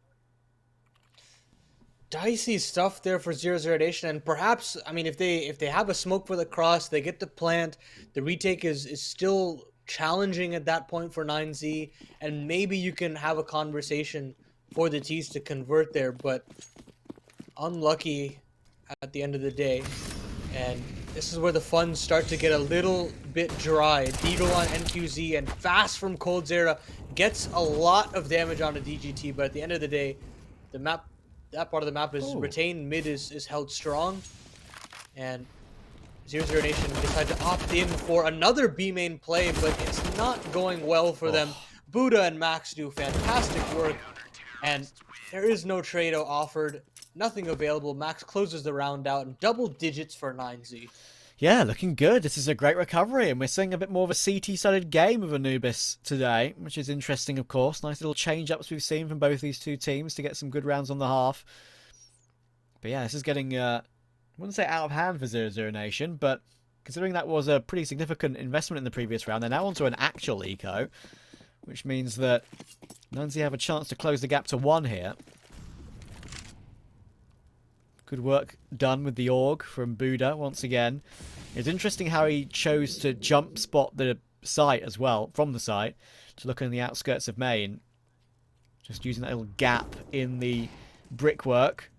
Dicey stuff there for 00Nation, and perhaps, I mean, if they have a smoke for the cross, they get the plant, the retake is still challenging at that point for 9Z, and maybe you can have a conversation for the T's to convert there, but unlucky at the end of the day. And this is where the funds start to get a little bit dry. Deagle on NQZ and fast from Cold Zera gets a lot of damage onto DGT, but at the end of the day, the map, that part of the map is retained. Mid is held strong, and 00Nation decide to opt in for another B main play, but it's not going well for them. Buddha and Max do fantastic work, and there is no trade offered. Nothing available. Max closes the round out in double digits for 9Z. Yeah, looking good. This is a great recovery, and we're seeing a bit more of a CT-sided game of Anubis today, which is interesting, of course. Nice little change-ups we've seen from both these two teams to get some good rounds on the half. But yeah, this is getting, I wouldn't say out of hand for 00Nation, but considering that was a pretty significant investment in the previous round, they're now onto an actual eco, which means that 9Z have a chance to close the gap to 1 here. Good work done with the Org from Buddha once again. It's interesting how he chose to jump spot the site as well, from the site, to look in the outskirts of main. Just using that little gap in the brickwork.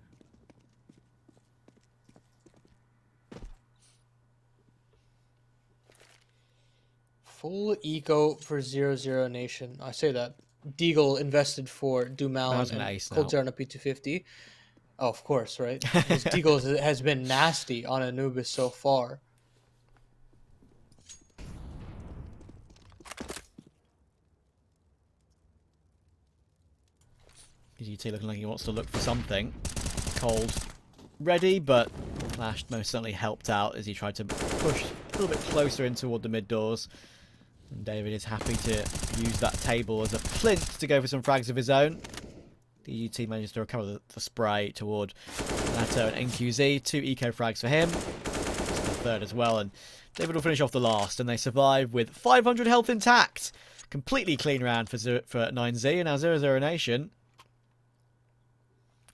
Full eco for 00Nation. I say that. Deagle invested for Dumal and Cold Zera on a P250. Oh, of course, right? His Deagle has been nasty on Anubis so far. DGT looking like he wants to look for something. Cold ready, but Flash most certainly helped out as he tried to push a little bit closer in toward the mid doors. And David is happy to use that table as a plinth to go for some frags of his own. DGT manages to recover the spray toward Nato and NQZ. 2 eco frags for him. The third as well. And David will finish off the last. And they survive with 500 health intact. Completely clean round for 9Z. And now 00Nation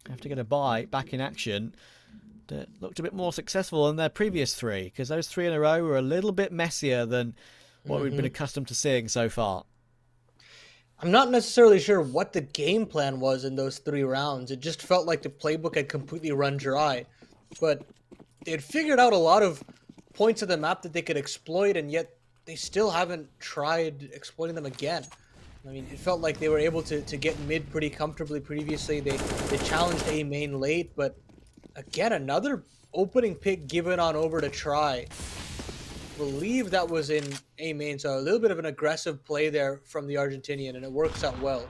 have to get a buy back in action that looked a bit more successful than their previous 3. Because those 3 in a row were a little bit messier than what we've been accustomed to seeing so far. I'm not necessarily sure what the game plan was in those 3 rounds. It just felt like the playbook had completely run dry. But they had figured out a lot of points of the map that they could exploit, and yet they still haven't tried exploiting them again. I mean, it felt like they were able to get mid pretty comfortably previously. They challenged A main late, but again, another opening pick given on over to Try. Believe that was in A main, so a little bit of an aggressive play there from the Argentinian, and it works out well.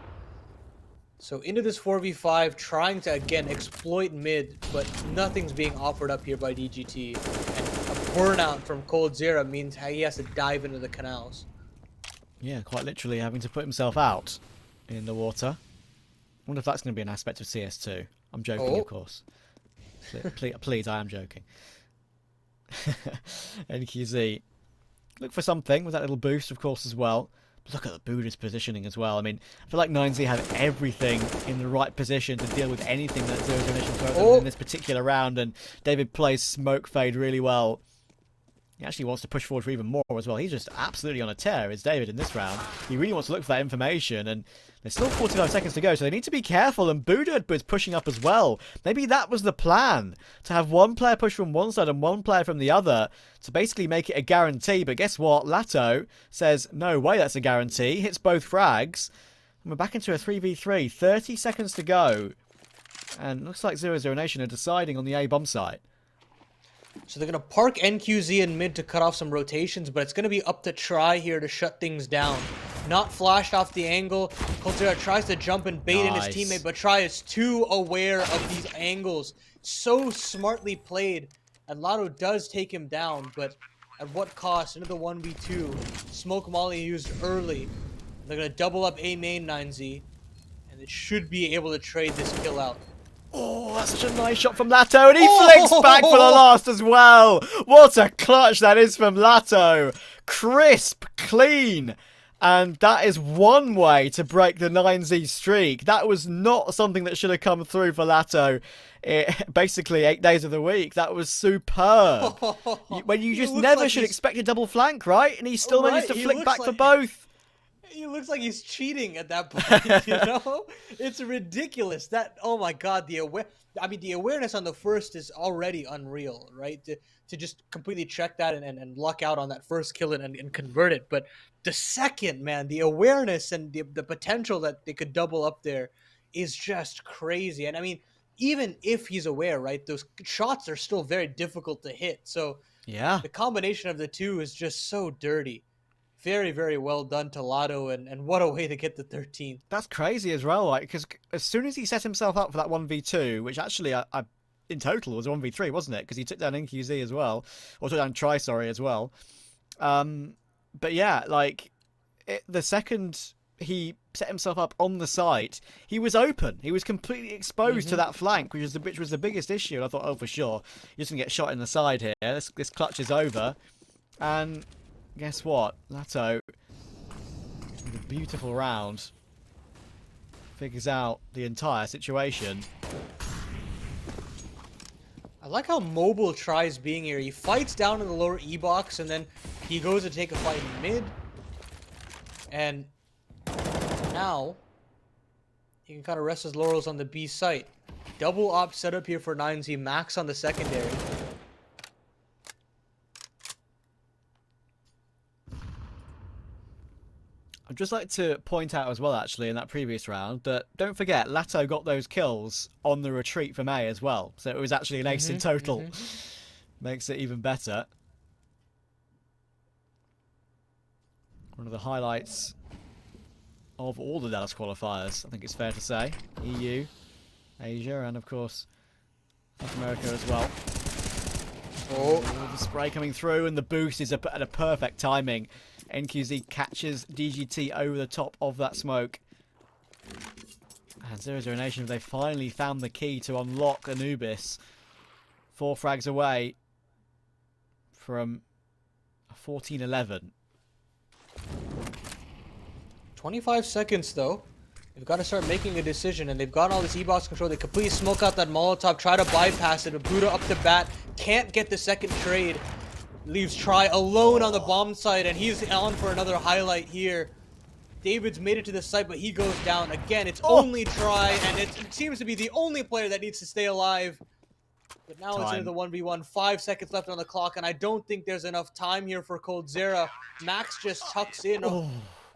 So into this 4v5, trying to again exploit mid, but nothing's being offered up here by DGT. And a burnout from coldzera means he has to dive into the canals. Yeah, quite literally having to put himself out in the water. I wonder if that's going to be an aspect of CS2. I'm joking, of Oh, course. Please, I am joking. NQZ. Look for something with that little boost, of course, as well. But look at the Buddha's positioning as well. I mean, I feel like 9Z have everything in the right position to deal with anything that 00Nation throws at them in this particular round. And David plays smoke fade really well. He actually wants to push forward for even more as well. He's just absolutely on a tear, is David, in this round. He really wants to look for that information, and there's still 45 seconds to go, so they need to be careful, and Buddha is pushing up as well. Maybe that was the plan, to have one player push from one side and one player from the other, to basically make it a guarantee. But guess what? Lato says, no way that's a guarantee, hits both frags, and we're back into a 3v3. 30 seconds to go, and looks like 00Nation are deciding on the A bomb site. so they're going to park NQZ in mid to cut off some rotations, but it's going to be up to Try here to shut things down. Not flashed off the angle. coldzera tries to jump and bait in his teammate, but Try is too aware of these angles. So smartly played. And Lotto does take him down, but at what cost? Into the 1v2. Smoke Molly used early. They're going to double up A main 9Z, and it should be able to trade this kill out. Oh, that's such a nice shot from Lato, and he flicks back for the last as well. What a clutch that is from Lato. Crisp, clean. And that is one way to break the 9Z streak. That was not something that should have come through for Lato. Basically 8 days of the week. That was superb. When you just never like should expect a double flank, right? And he still manages to flick back for both. He looks like he's cheating at that point, you know? It's ridiculous. Oh my god, the awareness on the first is already unreal, right? To just completely check that and luck out on that first kill and convert it. But the second, man, the awareness and the potential that they could double up there is just crazy. And I mean, even if he's aware, right, those shots are still very difficult to hit. So yeah, the combination of the two is just so dirty. Very, very well done to Lotto, and what a way to get the 13th. That's crazy as well, like, because as soon as he set himself up for that 1v2, which actually I in total was a 1v3, wasn't it? Because he took down NQZ as well, or took down Try, sorry, as well. But yeah, like, the second he set himself up on the site, he was open. He was completely exposed to that flank, which was the biggest issue. And I thought, oh, for sure, you're just going to get shot in the side here. This clutch is over. And guess what? Lato, with a beautiful round, figures out the entire situation. I like how mobile Try's being here. He fights down in the lower E box, and then he goes to take a fight in mid. And now he can kind of rest his laurels on the B site. Double op setup here for 9Z. Max on the secondary. I'd just like to point out as well, actually, in that previous round, that don't forget, Lato got those kills on the retreat from A as well. So it was actually an ace in total. Makes it even better. One of the highlights of all the Dallas qualifiers, I think it's fair to say. EU, Asia, and of course, North America as well. Oh, the spray coming through, and the boost is at a perfect timing. NQZ catches DGT over the top of that smoke. And 00Nation, they finally found the key to unlock Anubis. 4 frags away from 14-11. 25 seconds, though. They've got to start making a decision, and they've got all this E-box control. They completely smoke out that Molotov, try to bypass it, but Buddha up the bat, can't get the second trade. Leaves Try alone on the bomb site, and he's on for another highlight here. David's made it to the site, but he goes down. Again, it's only Try, and it seems to be the only player that needs to stay alive. But now it's into the 1v1. 5 seconds left on the clock, and I don't think there's enough time here for coldzera. Max just tucks in,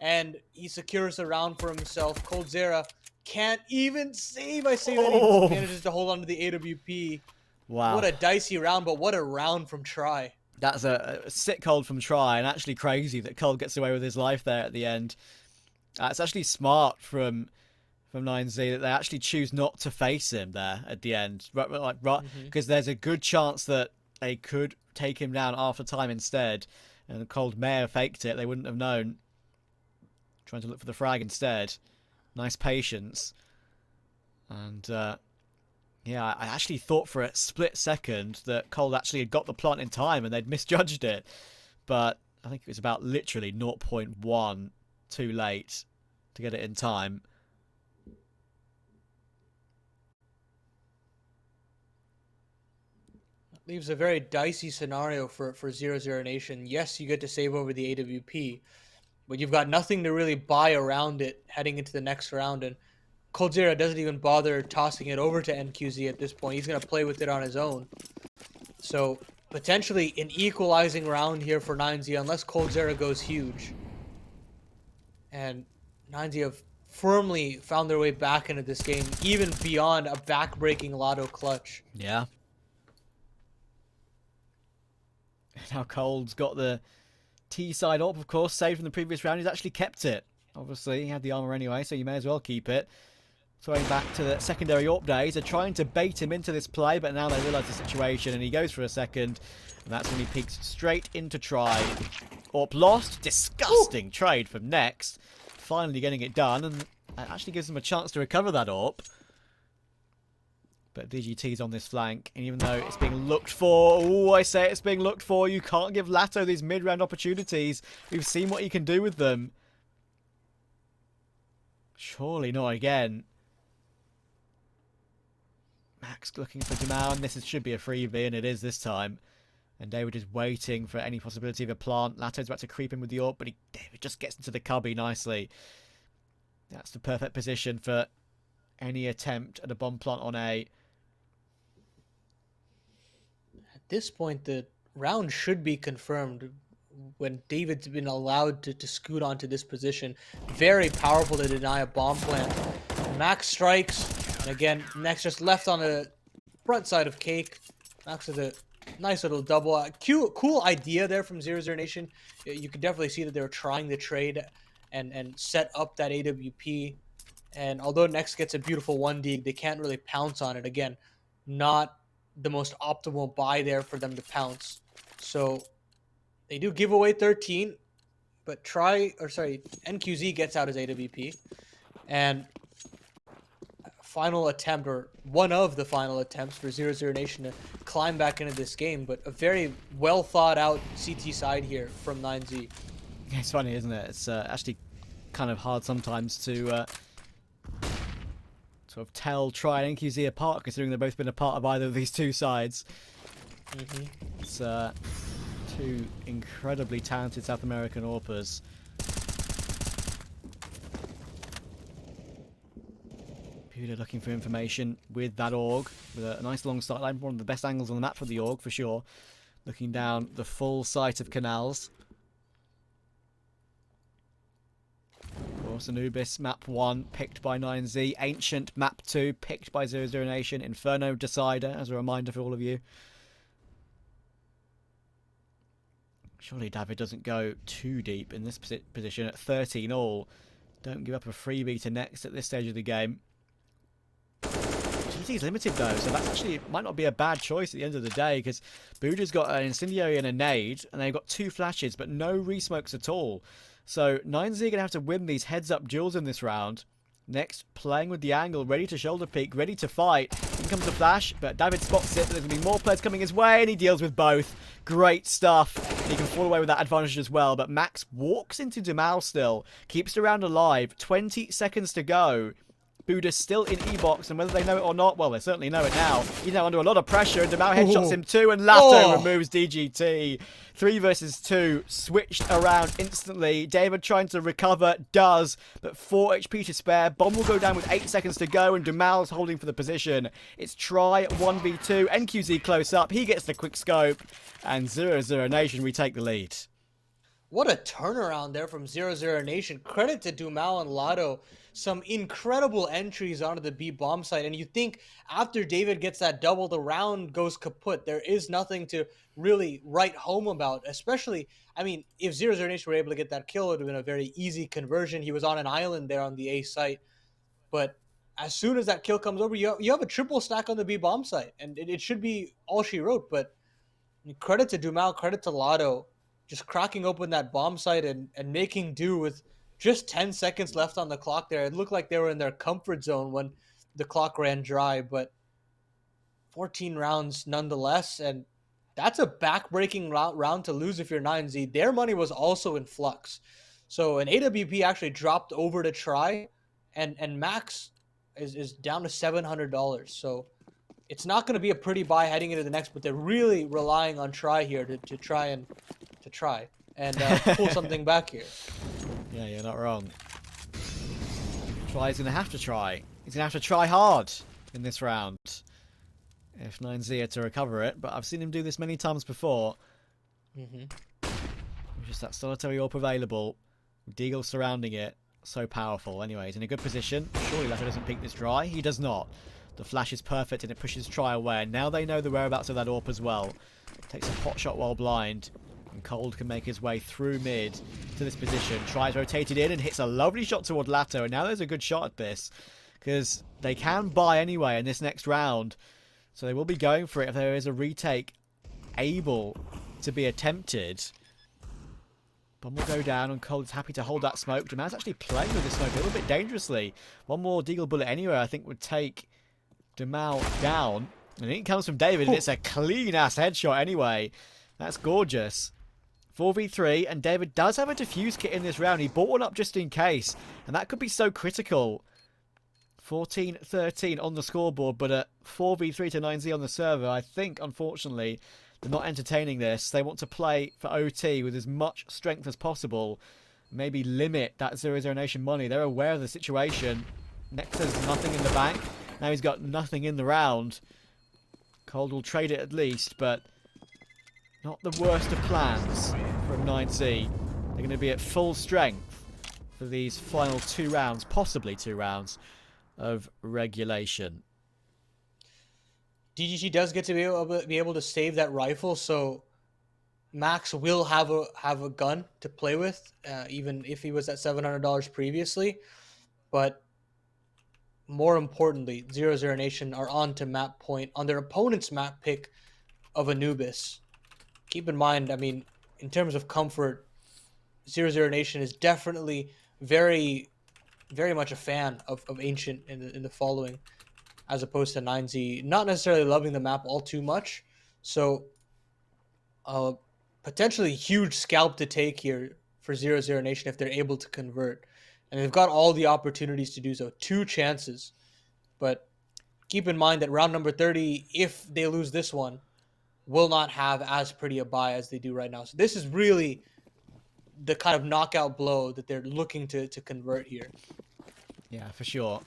and he secures the round for himself. coldzera can't even save. I say that he manages to hold on to the AWP. Wow. What a dicey round, but what a round from Try. That's a sick hold from Try, and actually crazy that Cold gets away with his life there at the end. It's actually smart from from 9Z that they actually choose not to face him there at the end. Right, Hmm. because there's a good chance that they could take him down after time instead. And Cold may have faked it. They wouldn't have known. Trying to look for the frag instead. Nice patience. And yeah, I actually thought for a split second that Cold actually had got the plant in time and they'd misjudged it. But I think it was about literally zero point 0.1 too late to get it in time. Leaves a very dicey scenario for 00Nation. Yes, you get to save over the AWP, but you've got nothing to really buy around it heading into the next round. And coldzera doesn't even bother tossing it over to NQZ at this point. He's going to play with it on his own. So potentially an equalizing round here for 9Z unless coldzera goes huge. And 9Z have firmly found their way back into this game, even beyond a back-breaking Lotto clutch. Yeah. Now Cold's got the T side up, of course, saved from the previous round. He's actually kept it. Obviously, he had the armor anyway, so you may as well keep it. Throwing back to the secondary AWP days. They're trying to bait him into this play, but now they realise the situation, and he goes for a second. And that's when he peeks straight into try. AWP lost. Disgusting trade from Next. Finally getting it done, and that actually gives them a chance to recover that AWP. But VGT's on this flank, and even though it's being looked for, oh, I say it's being looked for, you can't give Latto these mid-round opportunities. We've seen what he can do with them. Surely not again. Max looking for Jamal, and this should be a freebie, and it is this time. And David is waiting for any possibility of a plant. Latto's about to creep in with the AWP, but David just gets into the cubby nicely. That's the perfect position for any attempt at a bomb plant on A. At this point, the round should be confirmed when David's been allowed to scoot onto this position. Very powerful to deny a bomb plant. Max strikes, and again, Next just left on the front side of Cake. Max with a nice little double. Cool idea there from 00Nation. You could definitely see that they were trying to trade and set up that AWP. And although Next gets a beautiful 1D, they can't really pounce on it. Again, not the most optimal buy there for them to pounce. So they do give away 13, but NQZ gets out his AWP. And final attempt, or one of the final attempts for 00Nation to climb back into this game, but a very well thought out CT side here from 9Z. It's funny, isn't it? It's actually kind of hard sometimes to sort of try and NQZ apart, considering they've both been a part of either of these two sides. Mm-hmm. It's two incredibly talented South American AWPers. Buda looking for information with that AUG, with a nice long sight line, one of the best angles on the map for the AUG for sure. Looking down the full site of canals. Of course, Anubis, map 1, picked by 9Z. Ancient, map 2, picked by 00Nation. Inferno, Decider, as a reminder for all of you. Surely David doesn't go too deep in this position at 13 all. Don't give up a freebie to Next at this stage of the game. GT's limited though, so that's actually might not be a bad choice at the end of the day, because Buda's got an incendiary and a nade, and they've got 2 flashes, but no resmokes at all. So 9Z are going to have to win these heads-up duels in this round. Next, playing with the angle, ready to shoulder peek, ready to fight. In comes the flash, but David spots it. There's going to be more players coming his way, and he deals with both. Great stuff. He can fall away with that advantage as well, but Max walks into Jamal still. Keeps the round alive. 20 seconds to go. Buda's still in E-box, and whether they know it or not, well, they certainly know it now. He's now under a lot of pressure, and Jamal headshots him too, and Latto removes DGT. 3 versus 2, switched around instantly. David trying to recover, does, but 4 HP to spare. Bomb will go down with 8 seconds to go, and Jamal's holding for the position. It's try 1v2, NQZ close up, he gets the quick scope, and 00Nation retake the lead. What a turnaround there from 00Nation. Credit to Dumal and Lotto. Some incredible entries onto the B bomb site. And you think after David gets that double, the round goes kaput. There is nothing to really write home about. Especially, I mean, if 00Nation were able to get that kill, it would have been a very easy conversion. He was on an island there on the A site. But as soon as that kill comes over, you have a triple stack on the B bomb site, and it should be all she wrote. But credit to Dumao, credit to Lotto, just cracking open that bomb site and making do with just 10 seconds left on the clock there. It looked like they were in their comfort zone when the clock ran dry, but 14 rounds nonetheless. And that's a back-breaking round to lose if you're 9Z. Their money was also in flux. So an AWP actually dropped over to try, and Max is down to $700. So it's not going to be a pretty buy heading into the next, but they're really relying on try here to try and pull something back here. Yeah, you're not wrong. Try's going to have to try. He's going to have to try hard in this round if 9Z are to recover it, but I've seen him do this many times before. Just that solitary AWP available, Deagle surrounding it, so powerful. Anyway, he's in a good position. Surely Lato doesn't peek this dry. He does not. The flash is perfect and it pushes try away. And now they know the whereabouts of that AWP as well. Takes a pot shot while blind. And Cold can make his way through mid to this position. Tries rotated in and hits a lovely shot toward Lato. And now there's a good shot at this, because they can buy anyway in this next round. So they will be going for it if there is a retake able to be attempted. Bomb will go down, and Cold's happy to hold that smoke. Deman's actually playing with this smoke a little bit dangerously. One more Deagle bullet anywhere, I think, would take Demal down. And it comes from David, and it's a clean-ass headshot anyway. That's gorgeous. 4v3, and David does have a defuse kit in this round. He bought one up just in case, and that could be so critical. 14-13 on the scoreboard, but at 4v3 to 9Z on the server, I think, unfortunately, they're not entertaining this. They want to play for OT with as much strength as possible. Maybe limit that 00Nation money. They're aware of the situation. Nex has nothing in the bank. Now he's got nothing in the round. Cold will trade it at least, but not the worst of plans from 9Z. They're going to be at full strength for these final 2 rounds, possibly 2 rounds of regulation. DGG does get to be able to save that rifle, so Max will have a gun to play with, even if he was at $700 previously. But more importantly, 00Nation are on to map point on their opponent's map pick of Anubis. Keep in mind, I mean, in terms of comfort, 00Nation is definitely very, very much a fan of Ancient in the following, as opposed to 9Z not necessarily loving the map all too much. So potentially huge scalp to take here for 00Nation if they're able to convert. And they've got all the opportunities to do so. 2 chances. But keep in mind that round number 30, if they lose this one, will not have as pretty a buy as they do right now. So this is really the kind of knockout blow that they're looking to convert here. Yeah, for sure.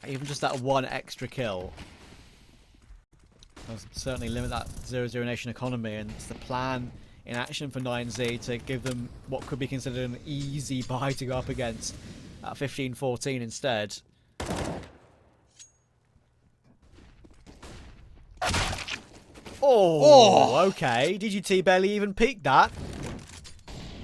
Even just that 1 extra kill will certainly limit that 00Nation economy, and it's the plan in action for 9Z to give them what could be considered an easy buy to go up against at 15-14 instead. Oh, okay. DGT barely even peeked that.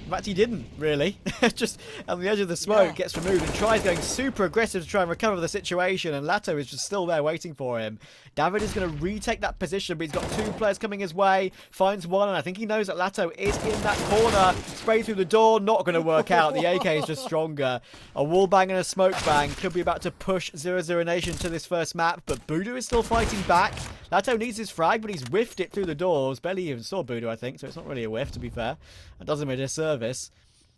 In fact, he didn't, really. Just on the edge of the smoke, gets removed and tries going super aggressive to try and recover the situation, and Lato is just still there waiting for him. David is going to retake that position, but he's got 2 players coming his way. Finds one, and I think he knows that Lato is in that corner. Spray through the door, not going to work out. The AK is just stronger. A wall bang and a smoke bang could be about to push 00Nation to this first map, but Budu is still fighting back. Lato needs his frag, but he's whiffed it through the doors. Barely even saw Budu, I think, so it's not really a whiff, to be fair. That does him a disservice.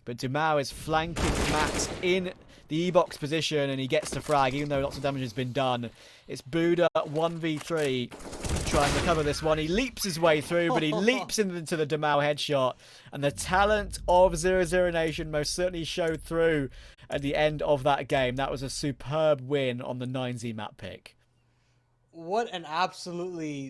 But Dumao is flanking Max in the E-box position, and he gets the frag, even though lots of damage has been done. It's Buda 1v3 to try and recover this one. He leaps his way through, but he leaps into the Dumao headshot. And the talent of 00Nation most certainly showed through at the end of that game. That was a superb win on the 9Z map pick. What an absolutely